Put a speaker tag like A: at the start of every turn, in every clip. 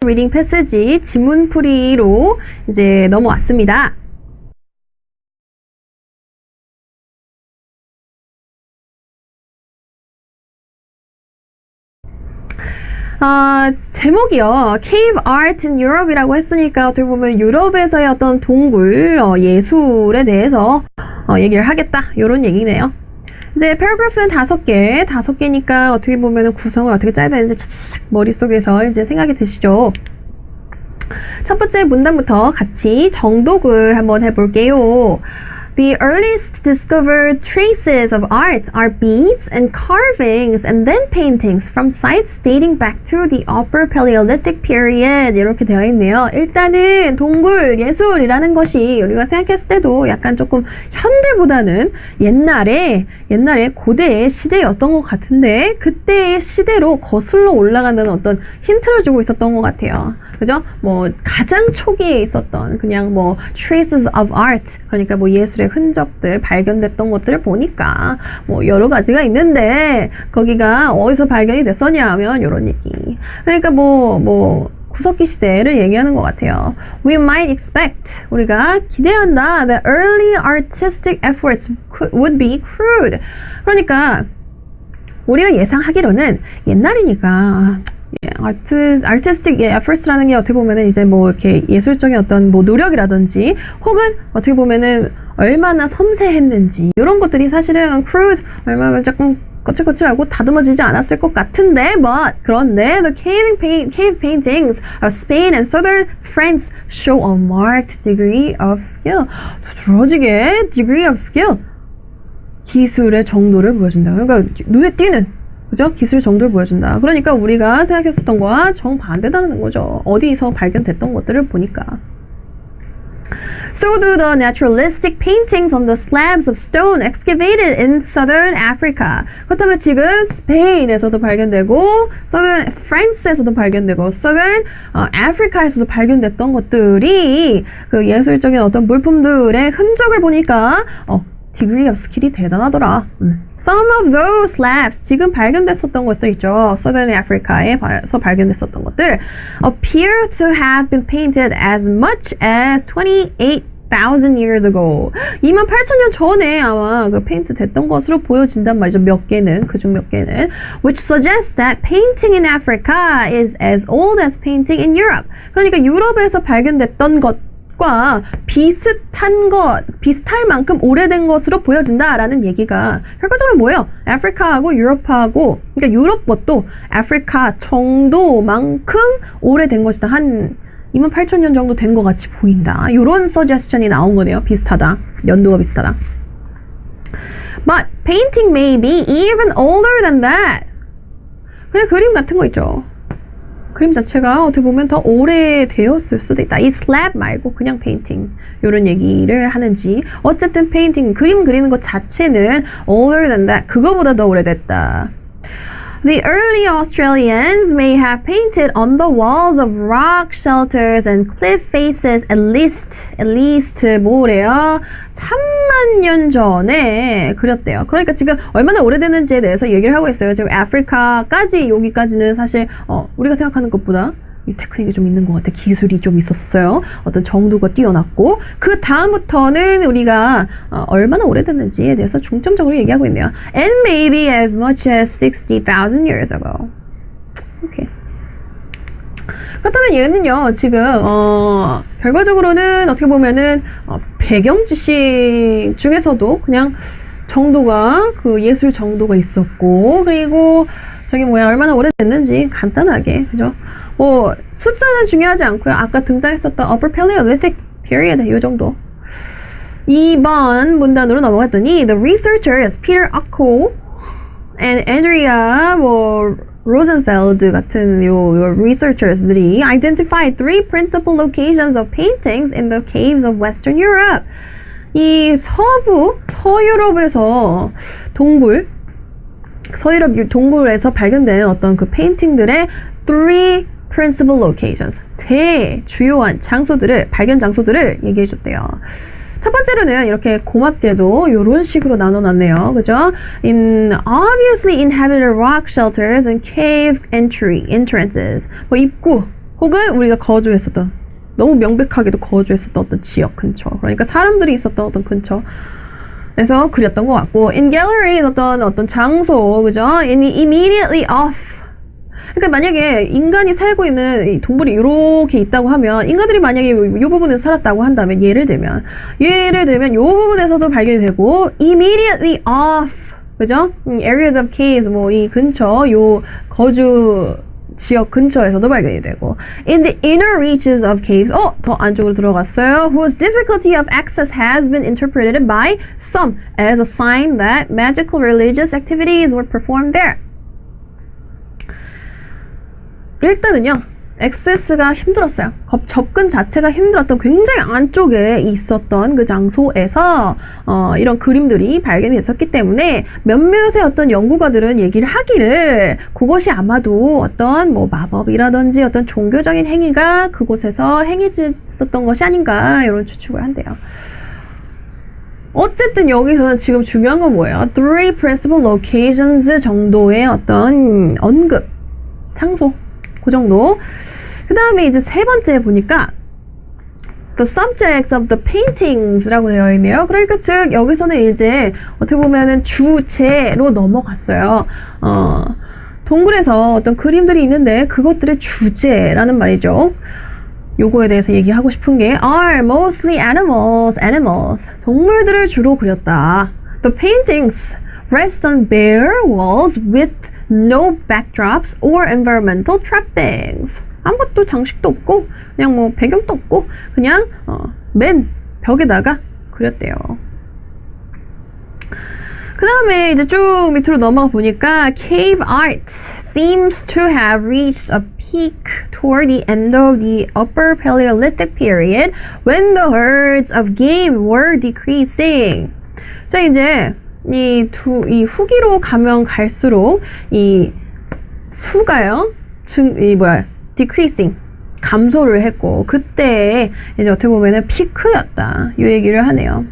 A: reading passage 지문풀이로 이제 넘어왔습니다. 제목이요. Cave Art in Europe이라고 했으니까 어떻게 보면 유럽에서의 어떤 동굴 예술에 대해서 얘기를 하겠다. 이런 얘기네요. 이제 paragraph는 5개니까 어떻게 보면 구성을 어떻게 짜야 되는지 차차차 머릿속에서 이제 생각이 드시죠. 첫 번째 문단부터 같이 정독을 한번 해볼게요. The earliest discovered traces of art are beads and carvings and then paintings from sites dating back to the Upper Paleolithic period. 이렇게 되어 있네요. 일단은 동굴 예술이라는 것이 우리가 생각했을 때도 약간 조금 현대보다는 옛날에 고대의 시대였던 것 같은데 그때의 시대로 거슬러 올라가는 어떤 힌트를 주고 있었던 것 같아요. 그죠? 뭐 가장 초기에 있었던 그냥 뭐 traces of art 그러니까 뭐 예술의 흔적들 발견됐던 것들을 보니까 뭐 여러 가지가 있는데 거기가 어디서 발견이 됐었냐 하면 이런 얘기. 그러니까 뭐 구석기 시대를 얘기하는 것 같아요. We might expect 우리가 기대한다. The early artistic efforts would be crude. 그러니까 우리가 예상하기로는 옛날이니까. artistic efforts라는 게 어떻게 보면은 이제 뭐 이렇게 예술적인 어떤 뭐 노력이라든지 혹은 어떻게 보면은 얼마나 섬세했는지 이런 것들이 사실은 crude 얼마나 조금 거칠거칠하고 다듬어지지 않았을 것 같은데 그런데 the cave paintings of Spain and southern France show a marked degree of skill. 두드러지게 degree of skill 기술의 정도를 보여준다. 그러니까 눈에 띄는 그죠? 기술 정도를 보여준다. 그러니까 우리가 생각했었던 거와 정반대다는 거죠. 어디서 발견됐던 것들을 보니까. So do the naturalistic paintings on the slabs of stone excavated in southern Africa. 그렇다면 지금 스페인에서도 발견되고 southern France에서도 발견되고 southern Africa에서도 발견됐던 것들이 그 예술적인 어떤 물품들의 흔적을 보니까 degree of skill이 대단하더라. Some of those slabs, 지금 발견됐었던 것들 있죠. Southern Africa에서 발견됐었던 것들 appear to have been painted as much as 28,000 years ago. 28,000년 전에 아마 그 페인트 됐던 것으로 보여진단 말이죠. 그중 몇 개는. Which suggests that painting in Africa is as old as painting in Europe. 그러니까 유럽에서 발견됐던 과 비슷할 만큼 오래된 것으로 보여진다라는 얘기가 결과적으로 뭐예요? 아프리카하고 유럽하고 그러니까 유럽 것도 아프리카 정도만큼 오래된 것이다. 한 28,000년 정도 된 것 같이 보인다. 이런 서제스션이 나온 거네요. 비슷하다. 연도가 비슷하다. But painting may be even older than that. 그냥 그림 같은 거 있죠. 그림 자체가 어떻게 보면 더 오래되었을 수도 있다. 이 slab 말고 그냥 페인팅 이런 얘기를 하는지 어쨌든 페인팅 그림 그리는 것 자체는 older than that 그거보다 더 오래됐다. The early Australians may have painted on the walls of rock shelters and cliff faces at least 뭐래요? 3만 년 전에 그렸대요. 그러니까 지금 얼마나 오래됐는지에 대해서 얘기를 하고 있어요. 지금 아프리카까지 여기까지는 사실 우리가 생각하는 것보다 테크닉이 좀 있는 것 같아. 기술이 좀 있었어요. 어떤 정도가 뛰어났고 그 다음부터는 우리가 얼마나 오래됐는지에 대해서 중점적으로 얘기하고 있네요. And maybe as much as 60,000 years ago. 오케이. 그렇다면 얘는요 지금 결과적으로는 어떻게 보면은 배경 지식 중에서도 그냥 정도가 그 예술 정도가 있었고 그리고 저기 얼마나 오래됐는지 간단하게 그죠? 뭐 숫자는 중요하지 않고요. 아까 등장했었던 Upper Paleolithic period 이 정도. 2번 문단으로 넘어갔더니 The researchers Peter Ocko and Andrea Rosenfeld 같은 요 researchers들이 identified three principal locations of paintings in the caves of Western Europe. 이 서유럽에서 서유럽 동굴에서 발견된 어떤 그 페인팅들의 three principal locations, 세 주요한 발견 장소들을 얘기해 줬대요. 첫 번째로는 이렇게 고맙게도 이런 식으로 나눠놨네요. 그죠? In obviously inhabited rock shelters and cave entrances. 입구, 혹은 우리가 거주했었던, 너무 명백하게도 거주했었던 어떤 지역 근처, 그러니까 사람들이 있었던 어떤 근처에서 그렸던 것 같고, in gallery 어떤 장소, 그죠? in immediately off. 그러니까 만약에 인간이 살고 있는 이 동물이 이렇게 있다고 하면, 인간들이 만약에 이 부분에서 살았다고 한다면, 예를 들면 이 부분에서도 발견이 되고, immediately off, 그죠? areas of caves, 뭐 이 근처, 요 거주 지역 근처에서도 발견이 되고, in the inner reaches of caves, 더 안쪽으로 들어갔어요. whose difficulty of access has been interpreted by some as a sign that magical religious activities were performed there. 일단은요, 액세스가 힘들었어요. 접근 자체가 힘들었던, 굉장히 안쪽에 있었던 그 장소에서 이런 그림들이 발견이 됐었기 때문에 몇몇의 어떤 연구가들은 얘기를 하기를 그것이 아마도 어떤 뭐 마법이라든지 어떤 종교적인 행위가 그곳에서 행해졌었던 것이 아닌가, 이런 추측을 한대요. 어쨌든 여기서는 지금 중요한 건 뭐예요? Three principal locations 정도의 어떤 언급, 장소, 그 정도. 그 다음에 이제 세 번째 보니까 the subjects of the paintings라고 되어 있네요. 그러니까 즉 여기서는 이제 어떻게 보면은 주제로 넘어갔어요. 동굴에서 어떤 그림들이 있는데 그것들의 주제라는 말이죠. 요거에 대해서 얘기하고 싶은 게 are mostly animals. 동물들을 주로 그렸다. The paintings rest on bare walls with no backdrops or environmental trappings. 아무것도 장식도 없고 그냥 뭐 배경도 없고 그냥 맨 벽에다가 그렸대요. 그 다음에 이제 쭉 밑으로 넘어가 보니까 cave art seems to have reached a peak toward the end of the Upper Paleolithic period when the herds of game were decreasing. 자, 이제 이 후기로 가면 갈수록 이 수가요, decreasing, 감소를 했고, 그때 이제 어떻게 보면은 피크였다, 이 얘기를 하네요.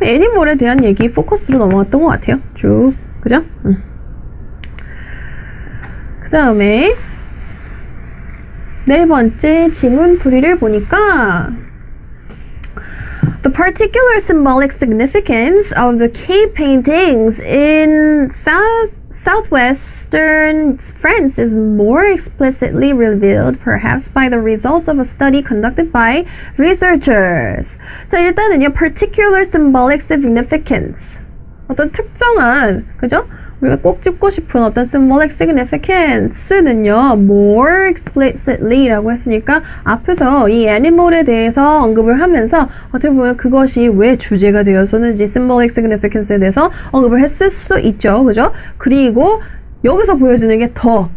A: 애니멀에 대한 얘기 포커스로 넘어갔던 것 같아요. 쭉, 그죠? 그 다음에 네 번째 지문풀이를 보니까 The particular symbolic significance of the cave paintings in southwestern France is more explicitly revealed perhaps by the results of a study conducted by researchers. 자, 일단은요, particular symbolic significance. 어떤 특정한, 그죠? 우리가 꼭 짚고 싶은 어떤 symbolic significance는요, more explicitly 라고 했으니까 앞에서 이 animal에 대해서 언급을 하면서 어떻게 보면 그것이 왜 주제가 되었었는지 symbolic significance에 대해서 언급을 했을 수도 있죠. 그죠? 그리고 여기서 보여지는 게 더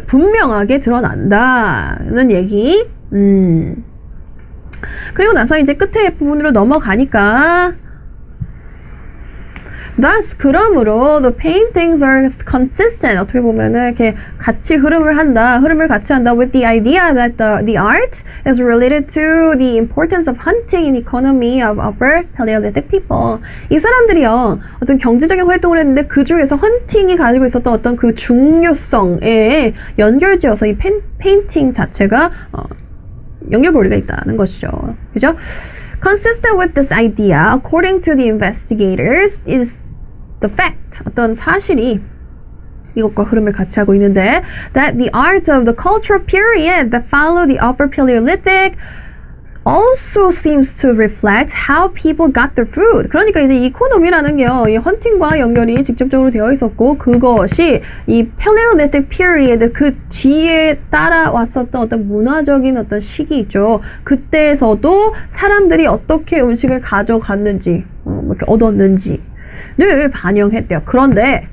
A: 분명하게 드러난다는 얘기. 그리고 나서 이제 끝에 부분으로 넘어가니까 Thus, 그러므로 the paintings are consistent. 어떻게 보면은 이렇게 같이 흐름을 같이 한다 with the idea that the art is related to the importance of hunting in the economy of Upper Paleolithic people. 이 사람들이요, 어떤 경제적인 활동을 했는데 그 중에서 헌팅이 가지고 있었던 어떤 그 중요성에 연결지어서 이 페인팅 자체가 연결고리가 있다는 것이죠. 그죠? Consistent with this idea, according to the investigators, is the fact, 어떤 사실이 이것과 흐름을 같이 하고 있는데 that the art of the cultural period that followed the Upper Paleolithic also seems to reflect how people got their food. 그러니까 이제 이코노미라는 게요, 이 헌팅과 연결이 직접적으로 되어 있었고, 그것이 이 Paleolithic period 그 뒤에 따라왔었던 어떤 문화적인 어떤 시기 있죠. 그때에서도 사람들이 어떻게 음식을 가져갔는지, 이렇게 얻었는지를 반영했대요. 그런데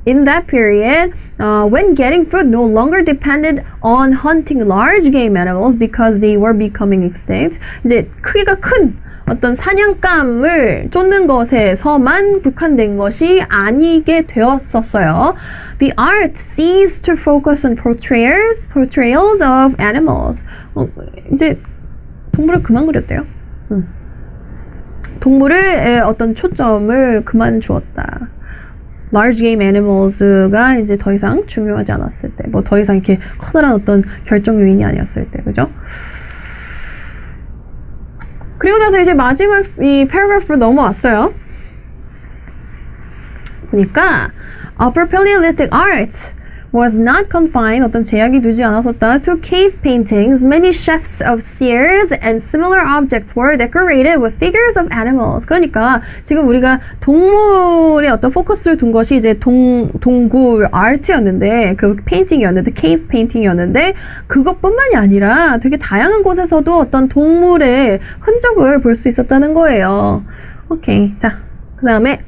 A: in that period, when getting food no longer depended on hunting large game animals because they were becoming extinct. 이제 크기가 큰 어떤 사냥감을 쫓는 것에서만 국한된 것이 아니게 되었었어요. The art ceased to focus on portrayals of animals. 이제 동물을 그만 그렸대요. 동물의 어떤 초점을 그만 주었다. large game animals가 이제 더 이상 중요하지 않았을 때, 뭐 더 이상 이렇게 커다란 어떤 결정 요인이 아니었을 때, 그죠? 그리고 나서 이제 마지막 이 paragraph로 넘어왔어요. 보니까 Upper Paleolithic art was not confined, 어떤 제약이 두지 않았었다, to cave paintings. Many chefs of spears and similar objects were decorated with figures of animals. 그러니까 지금 우리가 동물의 어떤 포커스를 둔 것이 이제 동굴 아트였는데, 그 페인팅이었는데, 케이브 페인팅이었는데, 그것뿐만이 아니라 되게 다양한 곳에서도 어떤 동물의 흔적을 볼 수 있었다는 거예요. 오케이. 자, 그 다음에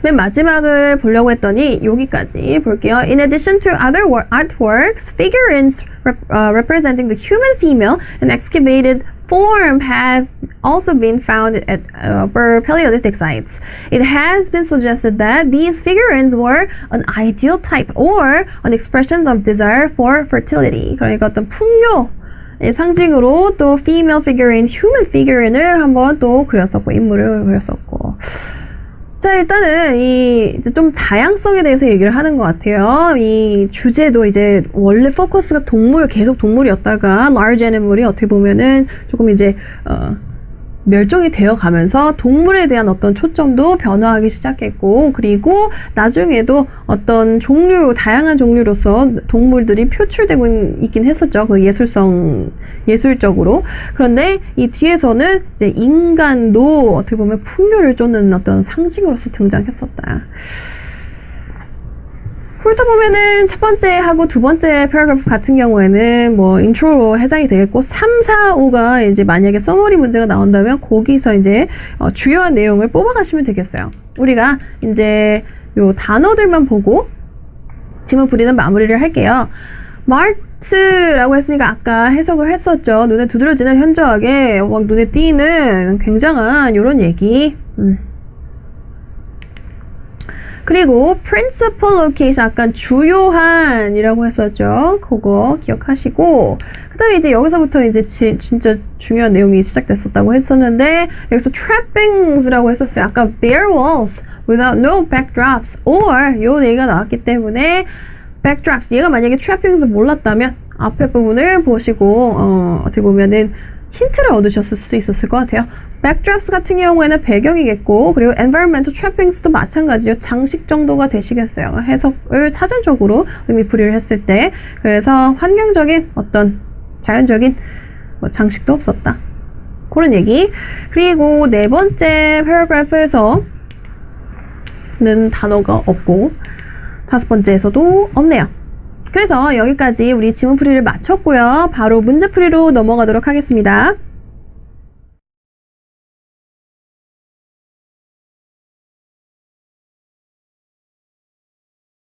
A: 맨 마지막을 보려고 했더니 여기까지 볼게요. In addition to other artworks, figurines representing the human female in excavated form have also been found at upper Paleolithic sites. It has been suggested that these figurines were an ideal type or an expression of desire for fertility. 그러니까 어떤 풍요의 상징으로 또 female figurine, human figurine을 한번 또 그렸었고, 인물을 그렸었고. 자, 일단은 이제 좀 다양성에 대해서 얘기를 하는 것 같아요. 이 주제도 이제 원래 포커스가 계속 동물이었다가 large animal이 어떻게 보면은 조금 이제 멸종이 되어 가면서 동물에 대한 어떤 초점도 변화하기 시작했고, 그리고 나중에도 어떤 다양한 종류로서 동물들이 표출되고 있긴 했었죠. 그 예술적으로. 그런데 이 뒤에서는 이제 인간도 어떻게 보면 풍요를 쫓는 어떤 상징으로서 등장했었다. 그렇다 보면은 첫 번째하고 두 번째 패러그래프 같은 경우에는 뭐 인트로로 해당이 되겠고, 3, 4, 5가 이제 만약에 서머리 문제가 나온다면 거기서 이제 주요한 내용을 뽑아가시면 되겠어요. 우리가 이제 요 단어들만 보고 지문 부리는 마무리를 할게요. 마르트라고 했으니까 아까 해석을 했었죠. 눈에 두드러지는 현저하게 막 눈에 띄는 굉장한 요런 얘기. 그리고 principal location, 약간 주요한이라고 했었죠. 그거 기억하시고, 그 다음에 이제 여기서부터 이제 진짜 중요한 내용이 시작됐었다고 했었는데, 여기서 trappings라고 했었어요. 아까 bare walls without no backdrops or 요 얘기가 나왔기 때문에 backdrops, 얘가 만약에 trappings을 몰랐다면 앞에 부분을 보시고 어떻게 보면은 힌트를 얻으셨을 수도 있었을 것 같아요. backdrops 같은 경우에는 배경이겠고, 그리고 environmental trappings도 마찬가지로 장식 정도가 되시겠어요. 해석을 사전적으로 의미풀이를 했을 때. 그래서 환경적인 어떤 자연적인 장식도 없었다. 그런 얘기. 그리고 네 번째 paragraph에서는 단어가 없고, 다섯 번째에서도 없네요. 그래서 여기까지 우리 지문풀이를 마쳤고요. 바로 문제풀이로 넘어가도록 하겠습니다.